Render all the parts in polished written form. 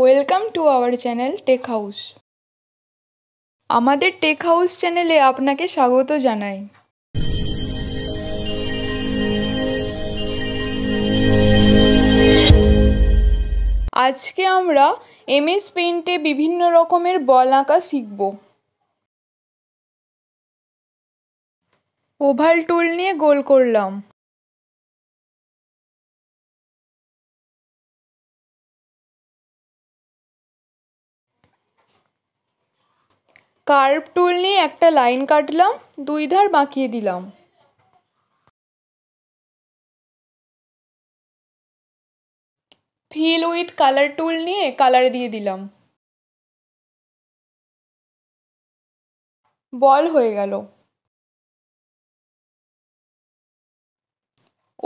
Welcome to our channel tech house. আমাদের tech house চ্যানেলে আপনাকে স্বাগত জানাই। আজকে আমরা এমএস পেইন্টে বিভিন্ন রকমের বল আঁকা শিখব। ওভাল টুল নিয়ে গোল করলাম। কার্ভ টুল নিয়ে একটা লাইন কাটলাম, দুই ধার বাঁকিয়ে দিলাম। ফিল উইথ কালার টুল নিয়ে কালার দিয়ে দিলাম। বল হয়ে গেল।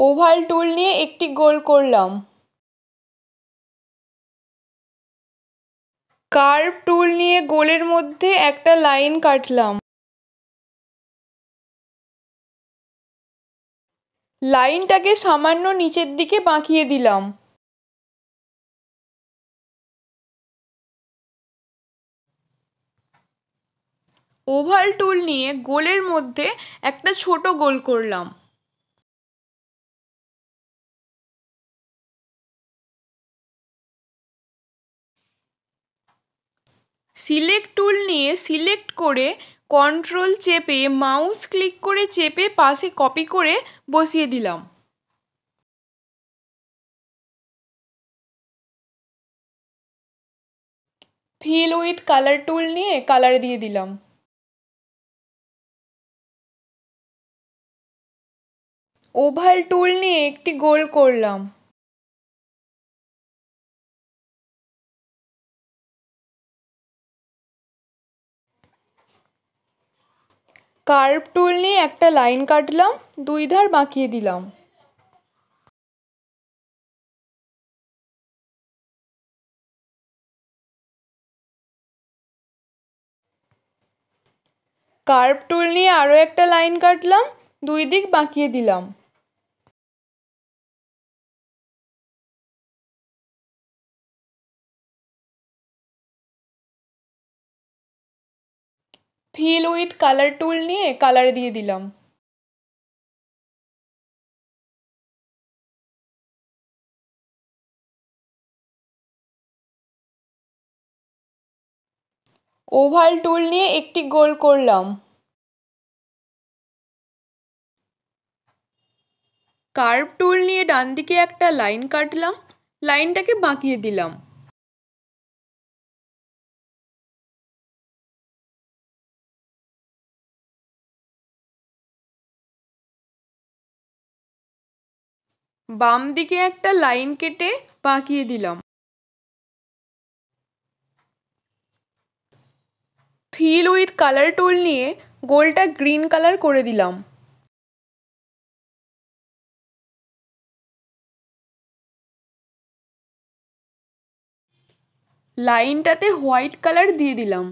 ওভাল টুল নিয়ে একটি গোল করলাম। কার্ভ টুল নিয়ে গোলের মধ্যে একটা লাইন কাটলাম। লাইনটাকে সামান্য নিচের দিকে বাঁকিয়ে দিলাম। ওভাল টুল নিয়ে গোলের মধ্যে একটা ছোট গোল করলাম। সিলেক্ট টুল নিয়ে সিলেক্ট করে কন্ট্রোল চেপে মাউস ক্লিক করে চেপে পাশে কপি করে বসিয়ে দিলাম। ফিল উইথ কালার টুল নিয়ে কালার দিয়ে দিলাম। ওভাল টুল নিয়ে একটি গোল করলাম। কার্ভ টুল নিয়ে একটা লাইন কাটলাম, দুই ধার বাঁকিয়ে দিলাম। কার্ভ টুল নিয়ে আরও একটা লাইন কাটলাম, দুই দিক বাঁকিয়ে দিলাম। ফিল উইথ কালার টুল নিয়ে কালার দিয়ে দিলাম। ওভাল টুল নিয়ে একটি গোল করলাম। কার্ভ টুল নিয়ে ডান দিকে একটা লাইন কাটলাম, লাইনটাকে বাঁকিয়ে দিলাম। বাম দিকে একটা লাইন কেটে বাঁকিয়ে দিলাম। ফিল উইথ কালার টুল নিয়ে গোলটা গ্রিন কালার করে দিলাম। লাইনটাতে হোয়াইট কালার দিয়ে দিলাম।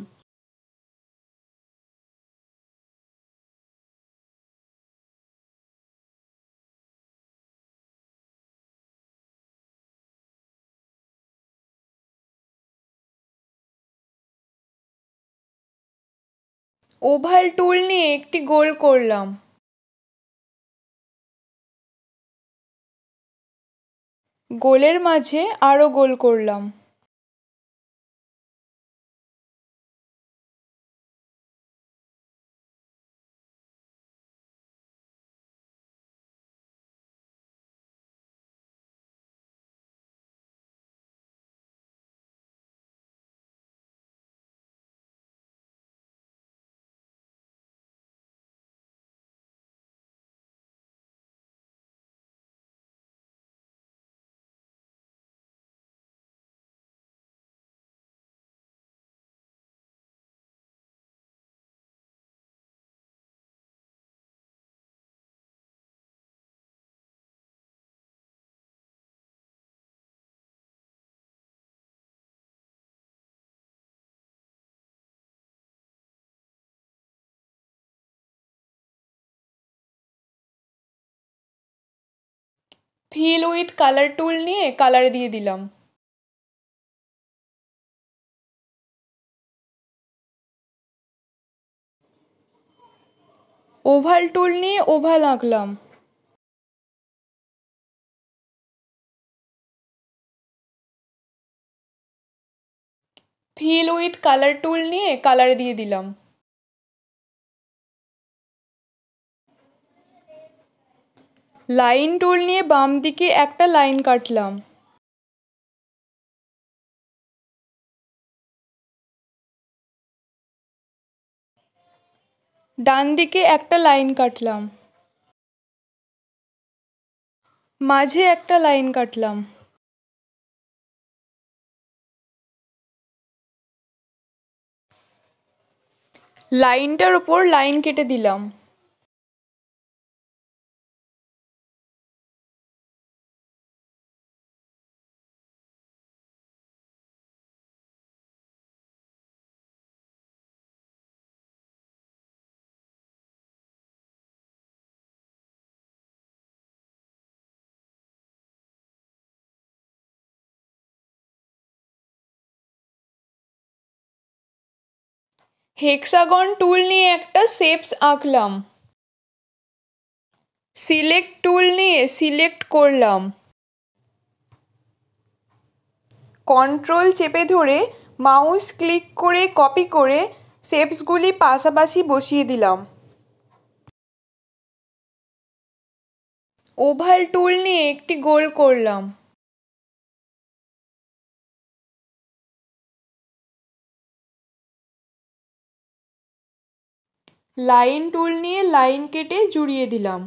ওভাল টুল নিয়ে একটি গোল করলাম। গোলের মাঝে আরও গোল করলাম। ফিল উইথ কালার টুল নিয়ে কালার দিয়ে দিলাম। ওভাল টুল নিয়ে ওভাল আঁকলাম। ফিল উইথ কালার টুল নিয়ে কালার দিয়ে দিলাম। লাইন টুল নিয়ে বাম দিকে একটা লাইন কাটলাম। ডান দিকে একটা লাইন কাটলাম। মাঝে একটা লাইন কাটলাম। লাইনটার উপর লাইন কেটে দিলাম। হেক্সাগন টুল নিয়ে একটা শেপস আঁকলাম। সিলেক্ট টুল নিয়ে সিলেক্ট করলাম। কন্ট্রোল চেপে ধরে মাউস ক্লিক করে কপি করে শেপসগুলি পাশাপাশি বসিয়ে দিলাম। ওভাল টুল নিয়ে একটি গোল করলাম। লাইন টুল নিয়ে লাইন কেটে জুড়িয়ে দিলাম।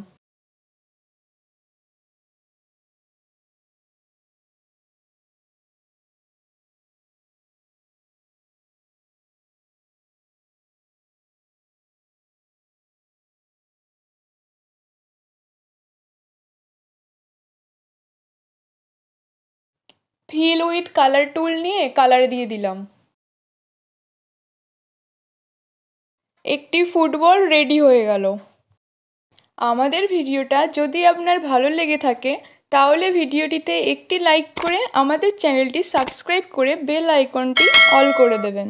ফিল উইথ কালার টুল নিয়ে কালার দিয়ে দিলাম। একটি ফুটবল রেডি হয়ে গেল। আমাদের ভিডিওটা যদি আপনার ভালো লেগে থাকে তাহলে ভিডিওটিতে একটি লাইক করে আমাদের চ্যানেলটি সাবস্ক্রাইব করে বেল আইকনটি অল করে দেবেন।